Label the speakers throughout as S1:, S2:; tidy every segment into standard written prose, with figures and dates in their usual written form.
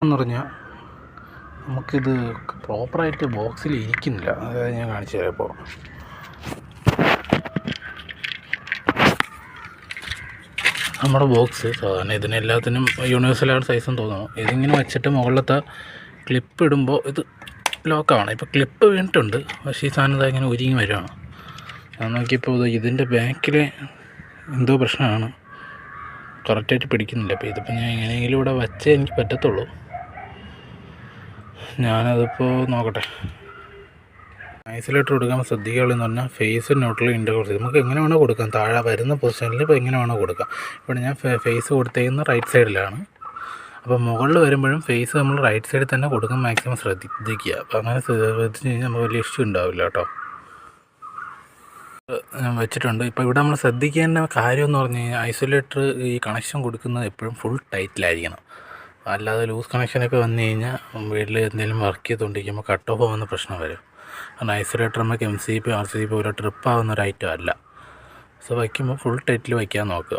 S1: എന്ന് പറഞ്ഞാൽ നമുക്കിത് പ്രോപ്പറായിട്ട് ബോക്സിൽ ഇരിക്കുന്നില്ല. അതായത് ഞാൻ കാണിച്ചു തരാം. ഇപ്പോൾ നമ്മുടെ ബോക്സ് സാധാരണ ഇതിനെല്ലാത്തിനും യൂണിവേഴ്സലായിട്ട് സൈസും തോന്നുന്നു. ഇതിങ്ങനെ വെച്ചിട്ട് മുകളിലത്തെ ക്ലിപ്പ് ഇടുമ്പോൾ ഇത് ലോക്കാവണം. ഇപ്പോൾ ക്ലിപ്പ് വീണിട്ടുണ്ട്, പക്ഷേ ഈ സാധനം ഇങ്ങനെ ഒരുങ്ങി വരുവാണ്. ഞാൻ നോക്കിയപ്പോൾ ഇതിൻ്റെ ബാക്കിൽ എന്തോ പ്രശ്നമാണ്, കറക്റ്റായിട്ട് പിടിക്കുന്നില്ല. അപ്പോൾ ഇതിപ്പോൾ ഞാൻ എങ്ങനെയെങ്കിലും ഇവിടെ വച്ചേ എനിക്ക് പറ്റത്തുള്ളൂ. ഞാനതിപ്പോൾ നോക്കട്ടെ. ഐസൊലേറ്റർ കൊടുക്കുമ്പോൾ ശ്രദ്ധിക്കുകയുള്ളതെന്ന് പറഞ്ഞാൽ ഫേസ് ന്യൂട്രൽ ഇൻ്റർകോഴ്സ് നമുക്ക് എങ്ങനെ വേണോ കൊടുക്കാം. താഴെ വരുന്ന പൊസിഷനിൽ ഇപ്പോൾ എങ്ങനെ വേണോ കൊടുക്കാം. ഇവിടെ ഞാൻ ഫേസ് കൊടുത്തേക്കുന്ന റൈറ്റ് സൈഡിലാണ്. അപ്പോൾ മുകളിൽ വരുമ്പോഴും ഫേസ് നമ്മൾ റൈറ്റ് സൈഡിൽ തന്നെ കൊടുക്കാൻ മാക്സിമം ശ്രദ്ധിക്കുക. അപ്പോൾ അങ്ങനെ ശ്രദ്ധിച്ച് കഴിഞ്ഞാൽ നമുക്ക് വലിയ ഇഷ്യൂ ഉണ്ടാവില്ല കേട്ടോ. ഞാൻ വെച്ചിട്ടുണ്ട്. ഇപ്പോൾ ഇവിടെ നമ്മൾ ശ്രദ്ധിക്കേണ്ട കാര്യം എന്ന് പറഞ്ഞു കഴിഞ്ഞാൽ ഐസൊലേറ്റർ ഈ കണക്ഷൻ കൊടുക്കുന്നത് എപ്പോഴും ഫുൾ ടൈറ്റിലായിരിക്കണം. അല്ലാതെ ലൂസ് കണക്ഷനൊക്കെ വന്നു കഴിഞ്ഞാൽ വീട്ടിൽ എന്തെങ്കിലും വർക്ക് ചെയ്തുകൊണ്ടിരിക്കുമ്പോൾ കട്ട് ഓഫ് ആവുന്ന പ്രശ്നം വരും. കാരണം ഐസൊലേറ്റർ നമുക്ക് MCP RCP പോലെ ട്രിപ്പാകുന്ന ഒരു ഐറ്റം അല്ല. സോ വയ്ക്കുമ്പോൾ ഫുൾ ടൈറ്റിൽ വയ്ക്കാൻ നോക്കുക.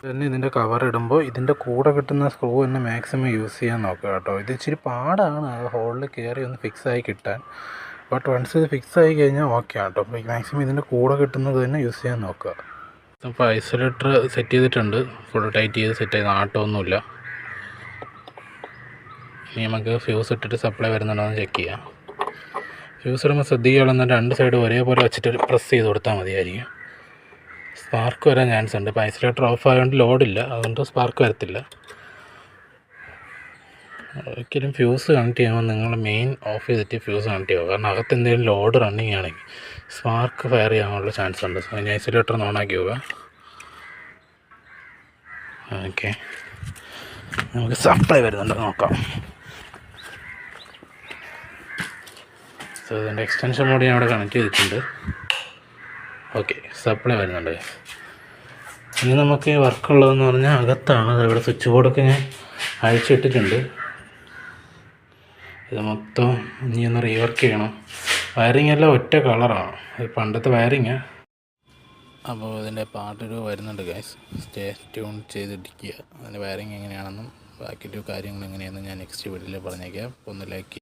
S1: തന്നെ ഇതിൻ്റെ കവർ ഇടുമ്പോൾ ഇതിൻ്റെ കൂടെ കിട്ടുന്ന സ്ക്രൂ തന്നെ മാക്സിമം യൂസ് ചെയ്യാൻ നോക്കുക കേട്ടോ. ഇത് ഇച്ചിരി പാടാണ് ആ ഹോളിൽ കയറി ഒന്ന് ഫിക്സായി കിട്ടാൻ. ബട്ട് വൺസ് ഇത് ഫിക്സായി കഴിഞ്ഞാൽ ഓക്കെ കേട്ടോ. മാക്സിമം ഇതിൻ്റെ കൂടെ കിട്ടുന്നത് തന്നെ യൂസ് ചെയ്യാൻ നോക്കുക. അപ്പോൾ ഐസൊലേറ്റർ സെറ്റ് ചെയ്തിട്ടുണ്ട്, ഫുൾ ടൈറ്റ് ചെയ്ത് സെറ്റ് ചെയ്ത് ആട്ടമൊന്നുമില്ല. ഇനി നമുക്ക് ഫ്യൂസ് ഇട്ടിട്ട് സപ്ലൈ വരുന്നുണ്ടോ എന്ന് ചെക്ക് ചെയ്യാം. ഫ്യൂസ് ഇടുമ്പോൾ ശ്രദ്ധിക്കുകയുള്ളെന്നാൽ രണ്ട് സൈഡ് ഒരേപോലെ വെച്ചിട്ട് പ്രസ് ചെയ്ത് കൊടുത്താൽ മതിയായിരിക്കും. സ്പാർക്ക് വരാൻ ചാൻസ് ഉണ്ട്. ഇപ്പോൾ ഐസൊലേറ്റർ ഓഫ് ആയതുകൊണ്ട് ലോഡില്ല, അതുകൊണ്ട് സ്പാർക്ക് വരത്തില്ല. ഒരിക്കലും ഫ്യൂസ് കണക്ട് ചെയ്യുമ്പോൾ നിങ്ങൾ മെയിൻ ഓഫ് ചെയ്തിട്ട് ഫ്യൂസ് കണക്ട് ചെയ്യുക. കാരണം അകത്ത് എന്തെങ്കിലും ലോഡ് റണ്ണിങ് ആണെങ്കിൽ സ്പാർക്ക് ഫയർ ചെയ്യാനുള്ള ചാൻസ് ഉണ്ട്. സോ ഇനി ഐസൊലേറ്റർ ഒന്ന് ഓണാക്കി പോവുക. ഓക്കെ, നമുക്ക് സപ്ലൈ വരുന്നുണ്ടോ നോക്കാം. സോ ഇതിൻ്റെ എക്സ്റ്റൻഷൻ മോഡ് ഞാൻ അവിടെ കണക്ട് ചെയ്തിട്ടുണ്ട്. ഓക്കെ, സപ്ലൈ വരുന്നുണ്ട്. ഇനി നമുക്ക് വർക്കുള്ളതെന്ന് പറഞ്ഞാൽ അകത്താണ്. ഇവിടെ സ്വിച്ച് ബോർഡൊക്കെ ഞാൻ അഴിച്ചിട്ടിട്ടുണ്ട്. ഇത് മൊത്തം ഇനി ഒന്ന് റീവർക്ക് ചെയ്യണം. വയറിംഗ് എല്ലാം ഒറ്റ കളറാണ്, ഇത് പണ്ടത്തെ വയറിങ്. അപ്പോൾ ഇതിൻ്റെ പാർട്ട് 2 വരുന്നുണ്ട് ഗൈസ്. സ്റ്റേ ട്യൂൺ ചെയ്തിരിക്കുക. അതിൻ്റെ വയറിങ് എങ്ങനെയാണെന്നും ബാക്കി കാര്യങ്ങൾ എങ്ങനെയാണെന്നും ഞാൻ നെക്സ്റ്റ് വീഡിയോയിൽ പറഞ്ഞേക്കാം. ഒന്ന് ലൈക്ക്